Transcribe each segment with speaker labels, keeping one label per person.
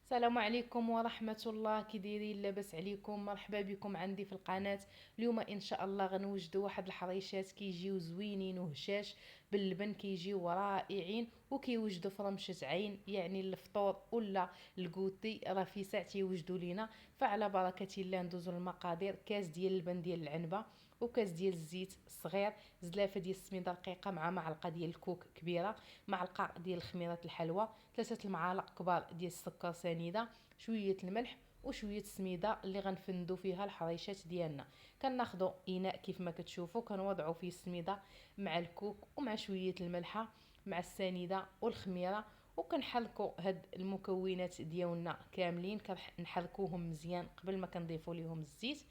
Speaker 1: السلام عليكم ورحمة الله، كي دايرين؟ لاباس عليكم؟ مرحبا بكم عندي في القناة. اليوم ان شاء الله غنوجدوا واحد الحريشات كيجيو زوينين وهشاش باللبن، كيجيو رائعين وكيوجدوا في رمشة عين، يعني الفطور ولا الكوتي راه في ساعة يوجدوا لينا. فعلى بركة الله ندوزو المقادير: كاس ديال اللبن ديال العنبة، وكاس ديال الزيت صغير، زلافه ديال السميده رقيقه مع معلقه ديال الكوك كبيره، معلقه ديال خميره الحلوى، 3 المعالق كبار ديال السكر سنيده، شويه الملح وشويه السميده اللي غنفندو فيها الحريشات ديالنا. كناخذوا اناء كيف ما كتشوفوا، كنوضعوا فيه السميده مع الكوك ومع شويه الملحه مع السنيده والخميره، وكنحركوا هاد المكونات ديالنا كاملين، كنحركوهم مزيان قبل ما كنضيفوا ليهم الزيت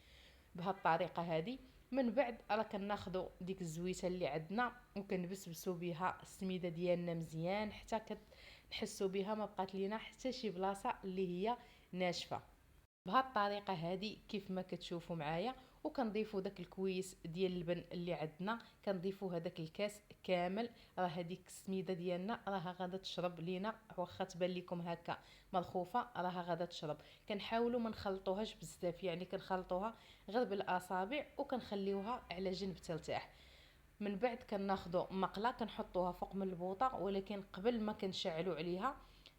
Speaker 1: بهالطريقه هذه. من بعد راه كناخذوا ديك الزويته اللي عندنا وكنبسبسوا بها السميده ديالنا مزيان حتى كنحسوا بها ما بقات لينا حتى شي بلاصه اللي هي ناشفه، بهالطريقه هذه كيف ما كتشوفوا معايا. وكنضيفوا داك الكويس ديال اللبن اللي عندنا، كنضيفوا هذاك الكاس كامل. راه هذيك السميده ديالنا راها غادا تشرب لينا، واخا تبان لكم هكا مرخوفه راها غادا تشرب. كنحاولوا ما نخلطوهاش بزاف، يعني كنخلطوها غير بالاصابع وكنخليوها على جنب ترتاح. من بعد كناخذوا مقله كنحطوها فوق من البوطه، ولكن قبل ما كنشعلوا عليها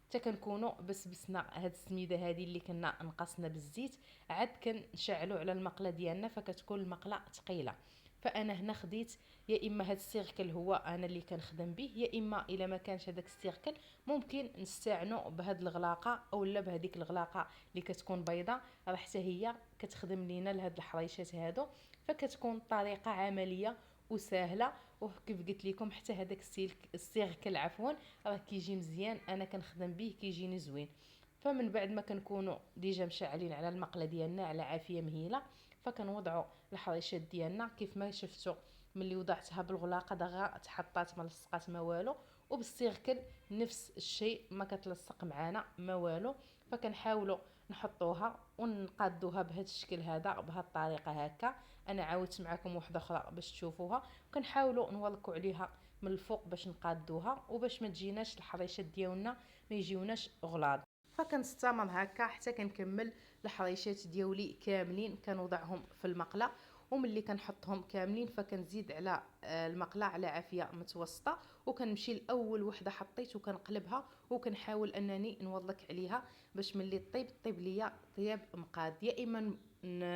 Speaker 1: حتى كنكونوا بسبسنا هاد السميده هذه اللي كنا نقصنا بالزيت، عاد كنشعلوا على المقله ديالنا فكتكون المقله ثقيله. فانا هنا خديت يا اما هاد السيركل هو انا اللي كنخدم به، يا اما الا ما كانش هذاك السيركل ممكن نستعنوا بهاد الغلاقه اولا بهذيك الغلاقه اللي كتكون بيضاء، راه حتى هي كتخدم لينا لهاد الحريشات هادو. فكتكون طريقه عمليه وسهله. وكيف قلت لكم حتى هذاك السيركل عفوا راه كيجي مزيان، انا كنخدم به كيجيني زوين. فمن بعد ما كنكونوا ديجا مشعلين على المقله ديالنا على عافيه مهيله، فكنوضعوا الحريشات ديالنا كيف ما شفتوا. ملي وضعتها بالغلاقه دغا تحطات ما لصقات ما والو، وبالسيركل نفس الشيء ما كتلصق معانا ما والو. فكنحاولوا نحطوها ونقادوها بهذا الشكل هذا بهذه الطريقه هكا. انا عاودت معكم واحده اخرى باش تشوفوها. كنحاولوا نوركوا عليها من الفوق باش نقادوها وباش ما تجيناش الحريشات ديالنا ما يجيوناش غلاظ. فكنستمر هكا حتى كنكمل الحريشات ديالي كاملين، كنوضعهم في المقله. وملي كنحطهم كاملين فكنزيد على المقله على عافيه متوسطه، وكنمشي لاول وحده حطيت وكنقلبها وكنحاول انني نورك عليها باش ملي طيب ليا طياب مقاد. يا اما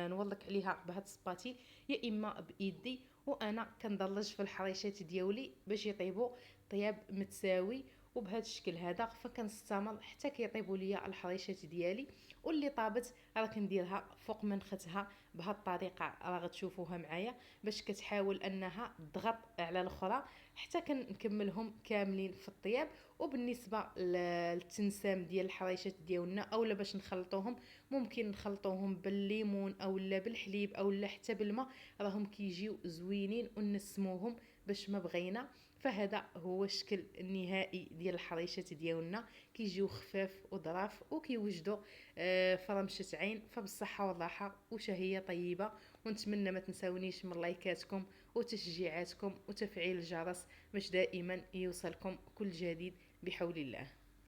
Speaker 1: نورك عليها بهاد السباتيل يا اما بايدي، وانا كندلج في الحريشات ديالي باش يطيبوا طياب متساوي وبهذا الشكل هذا. فكنستمر حتى كيطيبوا ليا الحريشات ديالي، واللي طابت راه كنديرها فوق منختها بهذه الطريقه راه غتشوفوها معايا، باش كتحاول انها تضغط على الاخرى حتى كنكملهم كاملين في الطياب. وبالنسبه للتنسام ديال الحريشات ديالنا اولا باش نخلطوهم، ممكن نخلطوهم بالليمون اولا بالحليب اولا حتى بالماء، راهم كيجيو زوينين ونسموهم باش ما بغينا. فهذا هو الشكل النهائي ديال الحريشات ديالنا، كيجيو خفاف وظراف وكيوجدوا فرمشة عين. فبالصحه والراحه وشهيه طيبه. ونتمنى ما تنساونيش من لايكاتكم وتشجيعاتكم وتفعيل الجرس باش دائما يوصلكم كل جديد بحول الله.